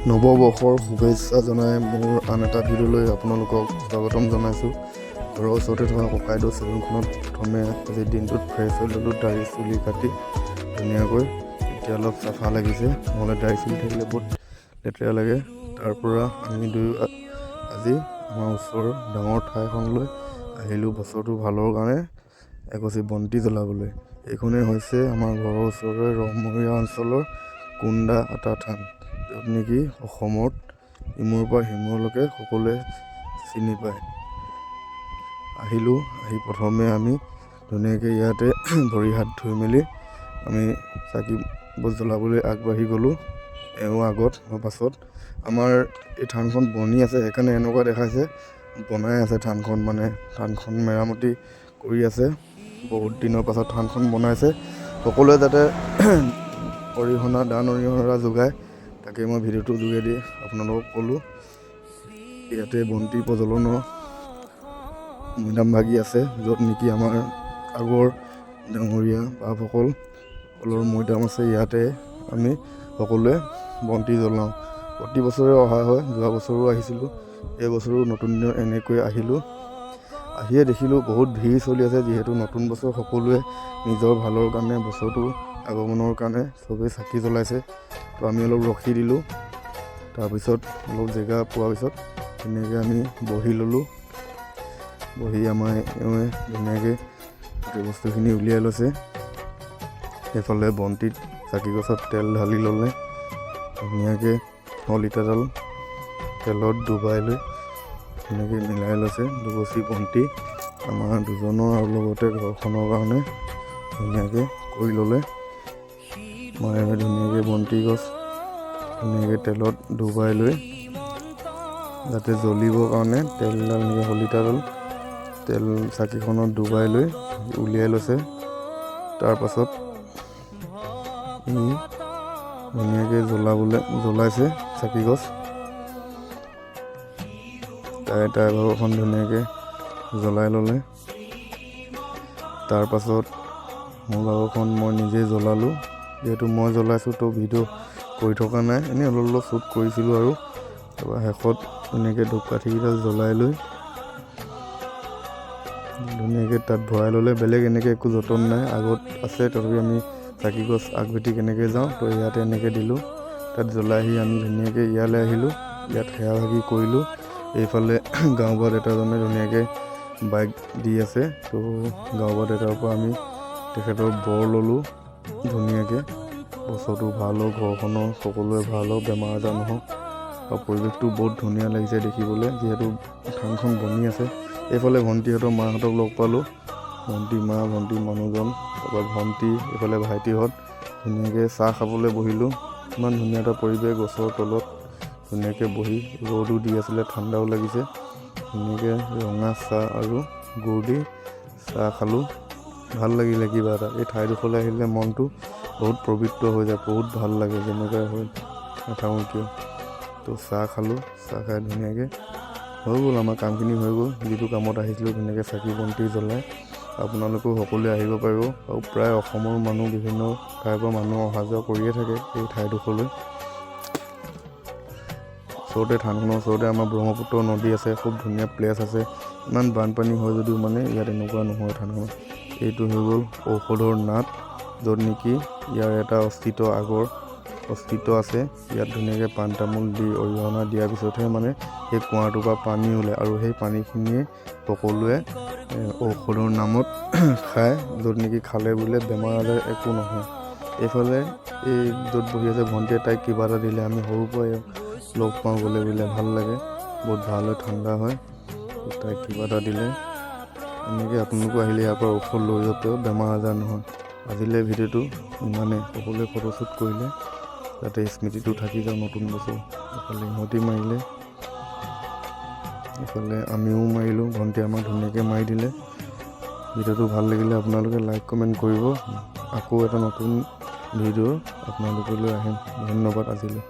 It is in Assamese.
নৱবৰ্ষৰ শুভেচ্ছা জনাই মোৰ আন এটা ভিডিঅ'লৈ আপোনালোকক স্বাগতম জনাইছোঁ। ঘৰৰ ওচৰতে থকা ককাইদেউ চেলুনখনত প্ৰথমে আজি দিনটোত ফ্ৰেছ হৈ ল'লোঁ, দাড়ি চুলি কাটি ধুনীয়াকৈ। এতিয়া অলপ চাফা লাগিছে, নহ'লে দাড়ি চুলি থাকিলে বহুত লেতেৰা লাগে। তাৰপৰা আমি দুয়ো আজি আমাৰ ওচৰৰ ডাঙৰ ঠাইখনলৈ আহিলোঁ বছৰটো ভালৰ কাৰণে এগছি বন্তি জ্বলাবলৈ। এইখনেই হৈছে আমাৰ ঘৰৰ ওচৰৰে ৰহমৰীয়া অঞ্চলৰ কুন্দা আটা থান, য'ত নেকি অসমত ইমূৰৰ পৰা সিমূৰলৈকে সকলোৱে চিনি পায়। আহি প্ৰথমে আমি ধুনীয়াকৈ ইয়াতে ভৰি হাত ধুই মেলি আমি চাকি জ্বলাবলৈ আগবাঢ়ি গ'লোঁ। এওঁ আগত মই পাছত। আমাৰ এই থানখন বনি আছে, সেইকাৰণে এনেকুৱা দেখাইছে বনাই আছে থানখন, মানে থানখন মেৰামতি কৰি আছে। বহুত দিনৰ পাছত থানখন বনাইছে, সকলোৱে যাতে অৰিহণা দান অৰিহণা যোগায়, তাকে মই ভিডিঅ'টোৰ যোগেদি আপোনালোকক ক'লোঁ। ইয়াতে বন্তি প্ৰজ্বলনৰ মৈদাম ভাগি আছে, য'ত নেকি আমাৰ আগৰ ডাঙৰীয়া বাপসকলৰ মৈদাম আছে। ইয়াতে আমি সকলোৱে বন্তি জ্বলাওঁ। প্ৰতি বছৰে অহা হয়, যোৱা বছৰো আহিছিলোঁ, এই বছৰো নতুন দিনত এনেকৈ আহিলোঁ। আহিয়ে দেখিলোঁ বহুত ভিৰ চলি আছে, যিহেতু নতুন বছৰ সকলোৱে নিজৰ ভালৰ কাৰণে বছৰটো আগমনৰ কাৰণে চবেই চাকি জ্বলাইছে। তো আমি অলপ ৰখি দিলোঁ। তাৰপিছত অলপ জেগা পোৱাৰ পিছত ধুনীয়াকৈ আমি বহি ল'লোঁ। বহি আমাৰ এওঁৱে ধুনীয়াকৈ গোটেই বস্তুখিনি উলিয়াই লৈছে। সেইফালে বন্তিত চাকি গছত তেল ঢালি ল'লে, ধুনীয়াকৈ 6 লিটাৰডাল তেলত ডুবাই লৈ ধুনীয়াকৈ মিলাই লৈছে দুগছি বন্তি আমাৰ দুজনৰ, আৰু লগতে ঘৰখনৰ কাৰণে ধুনীয়াকৈ কৰি ল'লে। মই ধুনীয়াকৈ বন্তি গছ ধুনীয়াকৈ তেলত ডুবাই লৈ যাতে জ্বলিবৰ কাৰণে তেলডাল এনেকৈ 6 লিটাৰডাল তেল চাকিখনত ডুবাই লৈ উলিয়াই লৈছে। তাৰপাছত ধুনীয়াকৈ জ্বলাইছে চাকি গছ। তাই ঘৰখন ধুনীয়াকৈ জ্বলাই ল'লে। তাৰপাছত মোৰ ভাগৰখন মই নিজেই জ্বলালোঁ, যিহেতু মই জ্বলাইছোঁ তো ভিডিঅ' কৰি থকা নাই, এনেই অলপ শ্বুট কৰিছিলোঁ। আৰু তাৰপৰা শেষত ধুনীয়াকৈ ধূপকাঠিকেইডাল জ্বলাই লৈ ধুনীয়াকৈ তাত ভৰাই ল'লে। বেলেগ এনেকৈ একো যতন নাই, আগত আছে তথাপি আমি চাকি গছ আগভেটি কেনেকৈ যাওঁ তো ইয়াতে এনেকৈ দিলোঁ। তাত জ্বলাই আহি আমি ধুনীয়াকৈ ইয়ালৈ আহিলোঁ, ইয়াত সেৱা ভাগি কৰিলোঁ। এইফালে গাঁওবুঢ়া দেউতাজনে ধুনীয়াকৈ বাইক দি আছে, তো গাঁওবুঢ়া দেউতাৰ পৰা আমি তেখেতৰ বৰ ল'লোঁ ধুনীয়াকৈ। বছৰটো ভাল হওক, ঘৰখনৰ সকলোৱে ভাল হওক, বেমাৰ আজাৰ নহওক। আৰু পৰিৱেশটো বহুত ধুনীয়া লাগিছে দেখিবলৈ, যিহেতু থানখন বনি আছে। এইফালে ভণ্টিহঁতৰ মাহঁতক লগ পালোঁ, ভণ্টি মা, ভণ্টি মানুহজন, তাৰপৰা ভণ্টি, এইফালে ভাইটিহঁত। ধুনীয়াকৈ চাহ খাবলৈ বহিলোঁ। ইমান ধুনীয়া এটা পৰিৱেশ, গছৰ তলত ধুনীয়াকৈ বহি, ৰ'দো দি আছিলে, ঠাণ্ডাও লাগিছে। ধুনীয়াকৈ ৰঙা চাহ আৰু গুড় দি চাহ খালোঁ, ভাল লাগিলে কিবা এটা। এই ঠাইডোখৰলৈ আহিলে মনটো বহুত পবিত্ৰ হৈ যায়, বহুত ভাল লাগে, যেনেকৈ হৈ নাথাকোঁ কিয়। তো চাহ খালোঁ, চাহ খাই ধুনীয়াকৈ হৈ গ'ল, আমাৰ কামখিনি হৈ গ'ল। যিটো কামত আহিছিলোঁ ধুনীয়াকৈ চাকি বন্তি জ্বলাই আপোনালোকেও সকলোৱে আহিব পাৰিব। আৰু প্ৰায় অসমৰ মানুহ, বিভিন্ন ঠাইৰ পৰা মানুহ অহা যোৱা কৰিয়ে থাকে এই ঠাইডোখৰলৈ। ওচৰতে থানখনৰ ওচৰতে আমাৰ ব্ৰহ্মপুত্ৰ নদী আছে, খুব ধুনীয়া প্লেচ আছে। ইমান বানপানী হয় যদিও মানে ইয়াত এনেকুৱা নহয় থানখনত। এইটো হৈ গ'ল ঔষধৰ নাট, য'ত নেকি ইয়াৰ এটা আগৰ অস্তিত্ব আছে। ইয়াত ধুনীয়াকৈ পাণ তামোল দি অৰিহণা দিয়াৰ পিছতহে মানে সেই কুঁৱাটোৰ পৰা পানী ওলায়, আৰু সেই পানীখিনিয়ে সকলোৱে ঔষধৰ নামত খায়, য'ত নেকি খালে বোলে বেমাৰ আজাৰ একো নহয়। এইফালে এই য'ত বহি আছে ভণ্টিয়ে, তাইক কিবা এটা দিলে, আমি সৰুৰ পৰাই লগ পাওঁ, গ'লে বোলে ভাল লাগে, বহুত ভাল হয়, ঠাণ্ডা হয়। তাইক কিবা এটা দিলে, এনেকৈ আপোনালোকো আহিলে ইয়াৰ পৰা ঔষধ লৈ যাব পাৰিব, বেমাৰ আজাৰ নহয়। আজিলৈ ভিডিঅ'টো ইমানেই, সকলোৱে ফটোশ্বুট কৰিলে যাতে স্মৃতিটো থাকি যাওঁ নতুন বছৰ। এইফালে ইহঁতি মাৰিলে, এইফালে আমিও মাৰিলোঁ, ভণ্টিয়ে আমাক ধুনীয়াকৈ মাৰি দিলে। ভিডিঅ'টো ভাল লাগিলে আপোনালোকে লাইক কমেণ্ট কৰিব। আকৌ এটা নতুন ভিডিঅ' আপোনালোকলৈ আহিম। ধন্যবাদ আজিলৈ।